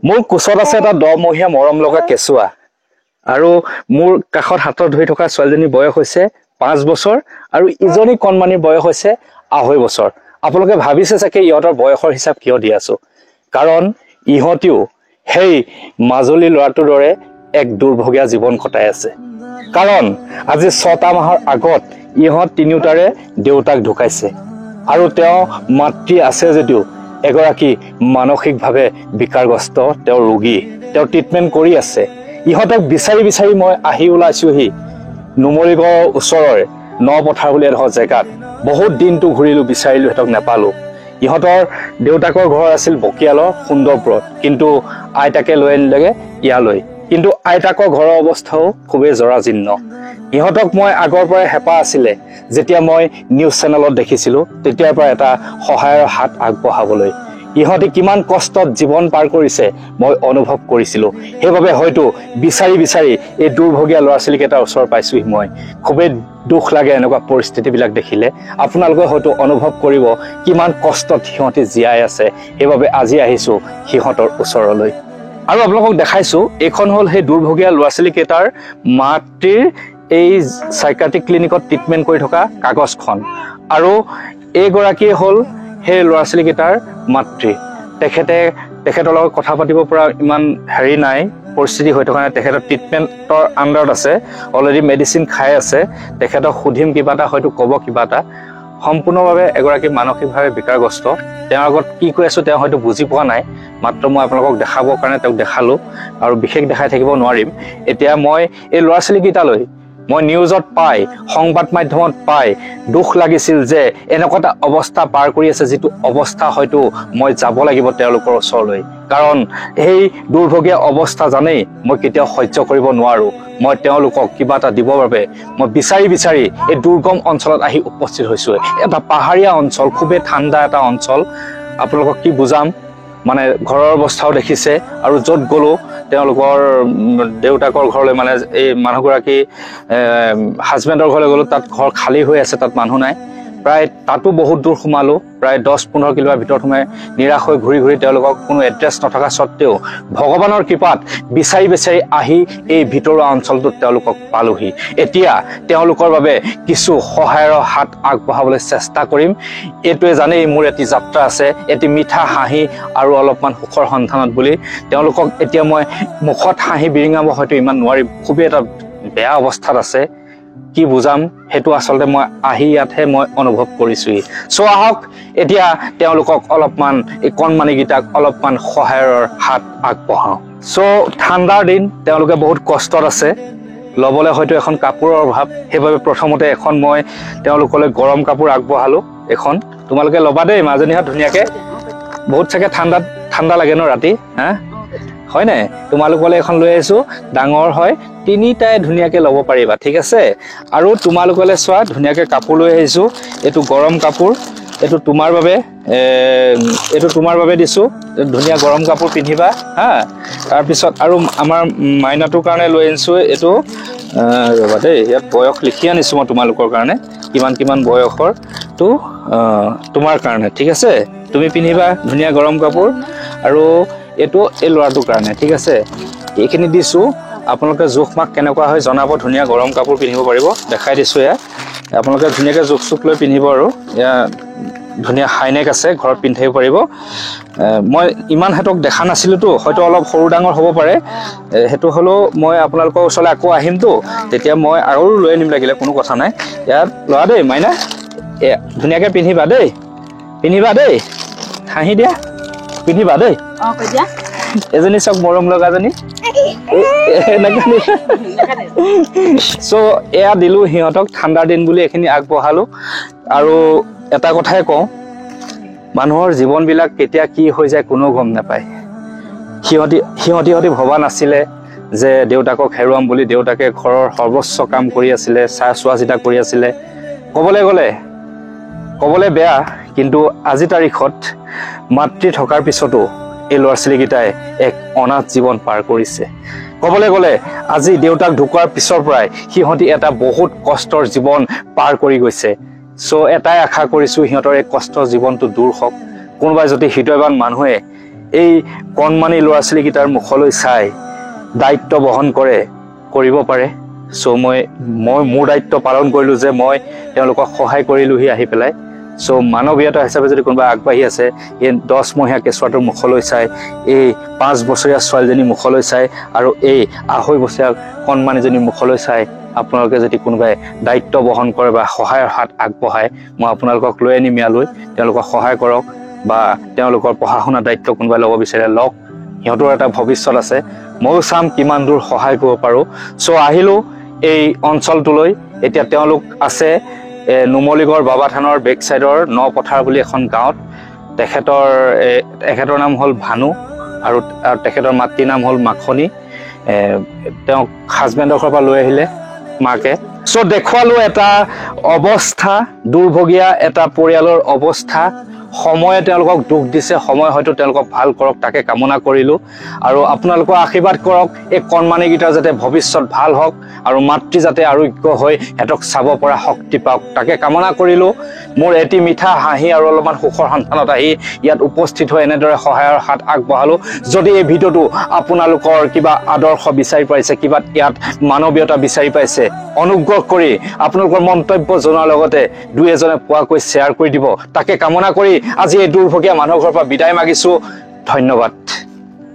মোৰ কোচত আছে এটা 10 মহীয়া মৰম লগা কেঁচুৱা আৰু মোৰ কাষত হাতত ধৰি থকা ছোৱালীজনীৰ বয়স হৈছে 5 বছৰ আৰু ইজনী কণমানিৰ বয়স হৈছে 2.5 বছৰ। আপোনালোকে ভাবিছে চাগে ইহঁতৰ বয়সৰ হিচাপ কিয় দি আছো, কাৰণ ইহঁতিও সেই মাজুলী ল'ৰাটোৰ দৰে এক দুৰ্ভগীয়া জীৱন কটাই আছে। কাৰণ আজি 6টা মাহৰ আগত ইহঁত তিনিওটাৰে দেউতাক ঢুকাইছে আৰু তেওঁ মাতৃ আছে যদিও এগৰাকী মানসিকভাৱে বিকাৰগ্ৰস্ত তেওঁৰ ৰোগী, তেওঁ ট্ৰিটমেণ্ট কৰি আছে। ইহঁতক বিচাৰি বিচাৰি মই আহি ওলাইছোহি নুমলীগড়ৰ ওচৰৰে নপথাৰ বুলি এডোখৰ জেগাত। বহুত দিনটো ঘূৰিলো, বিচাৰিলো, সিহঁতক নাপালো। ইহঁতৰ দেউতাকৰ ঘৰ আছিল বকিয়ালৰ সুন্দৰপুৰত, কিন্তু আইতাকে লৈ আনিলেগে ইয়ালৈ। কিন্তু আইতাকৰ ঘৰৰ অৱস্থাও খুবেই জৰাজীৰ্ণ। ইহঁতক মই আগৰ পৰাই হেঁপাহ আছিলে, যেতিয়া মই নিউজ চেনেলত দেখিছিলো তেতিয়াৰ পৰা এটা সহায়ৰ হাত আগবঢ়াবলৈ। ইহঁতে কিমান কষ্টত জীৱন পাৰ কৰিছে মই অনুভৱ কৰিছিলো, সেইবাবে হয়তো বিচাৰি বিচাৰি এই দুৰ্ভগীয়া ল'ৰা ছোৱালীকেইটাৰ ওচৰ পাইছোহি মই। খুবেই দুখ লাগে এনেকুৱা পৰিস্থিতিবিলাক দেখিলে। আপোনালোকে হয়তো অনুভৱ কৰিব কিমান কষ্টত সিহঁতে জীয়াই আছে, সেইবাবে আজি আহিছো সিহঁতৰ ওচৰলৈ। আৰু আপোনালোকক দেখাইছো, এইখন হ'ল সেই দুৰ্ভগীয়া ল'ৰা ছোৱালীকেইটাৰ মাতৃৰ এই চাইকাট্ৰিক ক্লিনিকত ট্ৰিটমেণ্ট কৰি থকা কাগজখন, আৰু এইগৰাকী হ'ল সেই ল'ৰা ছোৱালীকেইটাৰ মাতৃ। তেখেতৰ লগত কথা পাতিব পৰা ইমান হেৰি নাই, পৰিস্থিতি হৈ থকা নাই। তেখেতৰ ট্ৰিটমেণ্টৰ আণ্ডাৰত আছে, অলৰেডি মেডিচিন খাই আছে। তেখেতক সুধিম কিবা এটা, হয়তো ক'ব কিবা এটা। সম্পূৰ্ণভাৱে এগৰাকী মানসিকভাৱে বিকাৰগ্ৰস্ত। তেওঁৰ আগত কি কৈ আছো তেওঁ হয়তো বুজি পোৱা নাই, মাত্ৰ মই আপোনালোকক দেখাবৰ কাৰণে তেওঁক দেখালো, আৰু বিশেষ দেখাই থাকিব নোৱাৰিম। এতিয়া মই এই ল'ৰা ছোৱালীকেইটালৈ মই নিউজত পাই, সংবাদ মাধ্যমত পাই দুখ লাগিছিল যে এনেকুৱা এটা অৱস্থা পাৰ কৰি আছে, যিটো অৱস্থা হয়তো মই যাব লাগিব তেওঁলোকৰ ওচৰলৈ। কাৰণ সেই দুৰ্ভগীয়া অৱস্থা জানেই মই কেতিয়াও সহ্য কৰিব নোৱাৰো। মই তেওঁলোকক কিবা এটা দিবৰ বাবে মই বিচাৰি বিচাৰি এই দুৰ্গম অঞ্চলত আহি উপস্থিত হৈছো। এটা পাহাৰীয়া অঞ্চল, খুবেই ঠাণ্ডা এটা অঞ্চল। আপোনালোকক কি বুজাম, মানে ঘৰৰ অৱস্থাও দেখিছে। আৰু য'ত গ'লো তেওঁলোকৰ দেউতাকৰ ঘৰলৈ, মানে এই মানুহগৰাকী হাজবেণ্ডৰ ঘৰলৈ গ'লো, তাত ঘৰ খালী হৈ আছে, তাত মানুহ নাই। প্ৰায় তাতো বহুত দূৰ সোমালো, প্ৰায় 10-15 কিলোমিটাৰ ভিতৰত সোমাই নিৰাশ হৈ ঘূৰি ঘূৰি তেওঁলোকক কোনো এড্ৰেছ নথকা স্বত্তেও ভগৱানৰ কৃপাত বিচাৰি বিচাৰি আহি এই ভিতৰুৱা অঞ্চলটোত তেওঁলোকক পালোহি। এতিয়া তেওঁলোকৰ বাবে কিছু সহায়ৰ হাত আগবঢ়াবলৈ চেষ্টা কৰিম। এইটোৱে জানেই মোৰ এটি যাত্ৰা আছে, এটি মিঠা হাঁহি আৰু অলপমান সুখৰ সন্ধানত বুলি। তেওঁলোকক এতিয়া মই মুখত হাঁহি বিৰিঙাব হয়তো ইমান নোৱাৰিম, খুবেই এটা বেয়া অৱস্থাত আছে। কি বুজাম সেইটো আচলতে মই আহি ইয়াতহে মই অনুভৱ কৰিছোহি। চ' আহক এতিয়া তেওঁলোকক অলপমান, এই কণমানিকেইটাক অলপমান সহায়ৰ হাত আগবঢ়াওঁ। চ' ঠাণ্ডাৰ দিন, তেওঁলোকে বহুত কষ্টত আছে, ল'বলৈ হয়তো এখন কাপোৰৰ অভাৱ। সেইবাবে প্ৰথমতে এখন মই তেওঁলোকলৈ গৰম কাপোৰ আগবঢ়ালো। এখন তোমালোকে ল'বা দেই মাজনীহঁত ধুনীয়াকে। বহুত চাগে ঠাণ্ডা লাগে ন ৰাতি, হা হয় নাই? তোমালোকলৈ এখন লৈ আহিছো, ডাঙৰ হয়, তিনিটাই ধুনীয়াকে ল'ব পাৰিবা, ঠিক আছে? আৰু তোমালোকলৈ চোৱা ধুনীয়াকে কাপোৰ লৈ আহিছো। এইটো গৰম কাপোৰ, এইটো তোমাৰ বাবে দিছো। ধুনীয়া গৰম কাপোৰ পিন্ধিবা, হা। তাৰপিছত আৰু আমাৰ মাইনাটোৰ কাৰণে লৈ আনিছো এইটো, ৰবা দেই, ইয়াত বয়স লিখি আনিছো মই তোমালোকৰ কাৰণে, কিমান বয়সৰ তো তোমাৰ কাৰণে, ঠিক আছে? তুমি পিন্ধিবা ধুনীয়া গৰম কাপোৰ। আৰু এইটো এই ল'ৰাটোৰ কাৰণে, ঠিক আছে? এইখিনি দিছো, আপোনালোকে জোখ মাখ কেনেকুৱা হয় জনাব। ধুনীয়া গৰম কাপোৰ পিন্ধিব পাৰিব, দেখাই দিছো এয়া। আপোনালোকে ধুনীয়াকৈ জোখ চোখ লৈ পিন্ধিব। আৰু এয়া ধুনীয়া হাইনেক আছে, ঘৰত পিন্ধিব পাৰিব। মই ইমান সিহঁতক দেখা নাছিলোতো, হয়তো অলপ সৰু ডাঙৰ হ'ব পাৰে। সেইটো হ'লেও মই আপোনালোকৰ ওচৰলৈ আকৌ আহিমতো, তেতিয়া মই আৰু লৈ আনিম লাগিলে, কোনো কথা নাই। ইয়াত ল'ৰা দেই মাইনা, এয়া ধুনীয়াকৈ পিন্ধিবা দেই, হাঁহি দিয়া, পিন্ধিবা দেই। এজনী চাওক মৰম লগাজনী। চ' এয়া দিলো সিহঁতক, ঠাণ্ডাৰ দিন বুলি এইখিনি আগবঢ়ালো। আৰু এটা কথাই কওঁ, মানুহৰ জীৱনবিলাক কেতিয়া কি হৈ যায় কোনো গম নাপায়। সিহঁতি ভবা নাছিলে যে দেউতাকক হেৰুৱাম বুলি। দেউতাকে ঘৰৰ সৰ্বোচ্চ কাম কৰি আছিলে, চোৱা চিতা কৰি আছিলে। ক'বলৈ বেয়া, কিন্তু আজি তাৰিখত মাতৃ থকাৰ পিছতো এই ল'ৰা ছোৱালীকেইটাই এক অনাথ জীৱন পাৰ কৰিছে। ক'বলৈ গ'লে আজি দেউতাক ঢুকোৱাৰ পিছৰ পৰাই সিহঁতি এটা বহুত কষ্টৰ জীৱন পাৰ কৰি গৈছে। চ' এটাই আশা কৰিছো, সিহঁতৰ এই কষ্টৰ জীৱনটো দূৰ হওক। কোনোবাই যদি হৃদয়ৱান মানুহে এই কণমানি ল'ৰা ছোৱালীকেইটাৰ মুখলৈ চাই দায়িত্ব বহন কৰিব পাৰে। চ' মই মোৰ দায়িত্ব পালন কৰিলোঁ যে মই তেওঁলোকক সহায় কৰিলোঁহি আহি পেলাই। চ' মানৱীয়তা হিচাপে যদি কোনোবা আগবাঢ়ি আছে, এই 10 মহীয়া কেঁচুৱাটোৰ মুখলৈ চাই, এই 5 বছৰীয়া ছোৱালীজনীৰ মুখলৈ চাই আৰু এই 2.5 বছৰীয়া কণমানিজনীৰ মুখলৈ চাই আপোনালোকে যদি কোনোবাই দায়িত্ব বহন কৰে বা সহায়ৰ হাত আগবঢ়ায়, মই আপোনালোকক লৈ আনিম ইয়ালৈ। তেওঁলোকক সহায় কৰক বা তেওঁলোকৰ পঢ়া শুনাৰ দায়িত্ব কোনোবাই ল'ব বিচাৰে লওক। সিহঁতৰ এটা ভৱিষ্যত আছে। ময়ো চাম কিমান দূৰ সহায় কৰিব পাৰোঁ। চ' আহিলোঁ এই অঞ্চলটোলৈ। এতিয়া তেওঁলোক আছে নুমলীগড় বাবা থানৰ বেক চাইডৰ নপথাৰ বুলি এখন গাঁৱত। তেখেতৰ নাম হ'ল ভানু আৰু তেখেতৰ মাতৃৰ নাম হ'ল মাখনি। তেওঁক হাজবেণ্ডৰ ঘৰৰ পৰা লৈ আহিলে মাকে। চ' দেখুৱালোঁ এটা অৱস্থা, দুৰ্ভগীয়া এটা পৰিয়ালৰ অৱস্থা। সময়ে তেওঁলোকক দুখ দিছে, সময় হয়তো তেওঁলোকক ভাল কৰক তাকে কামনা কৰিলোঁ। আৰু আপোনালোকৰ আশীৰ্বাদ কৰক এই কণমানিকেইটাৰ যাতে ভৱিষ্যত ভাল হওক আৰু মাতৃ যাতে আৰোগ্য হৈ সিহঁতক চাব পৰা শক্তি পাওক তাকে কামনা কৰিলোঁ। মোৰ এটি মিঠা হাঁহি আৰু অলপমান সুখৰ সন্ধানত আহি ইয়াত উপস্থিত হৈ এনেদৰে সহায়ৰ হাত আগবঢ়ালোঁ। যদি এই ভিডিঅ'টো আপোনালোকৰ কিবা আদৰ্শ বিচাৰি পাইছে, কিবা ইয়াত মানৱীয়তা বিচাৰি পাইছে, অনুগ্ৰহ কৰি আপোনালোকৰ মন্তব্য জনোৱাৰ লগতে 2-এজনে পোৱাকৈ শ্বেয়াৰ কৰি দিব তাকে কামনা কৰি আজি এই দুৰ্ভগীয়া মানুহৰ ঘৰৰ পৰা বিদায় মাগিছোঁ। ধন্যবাদ।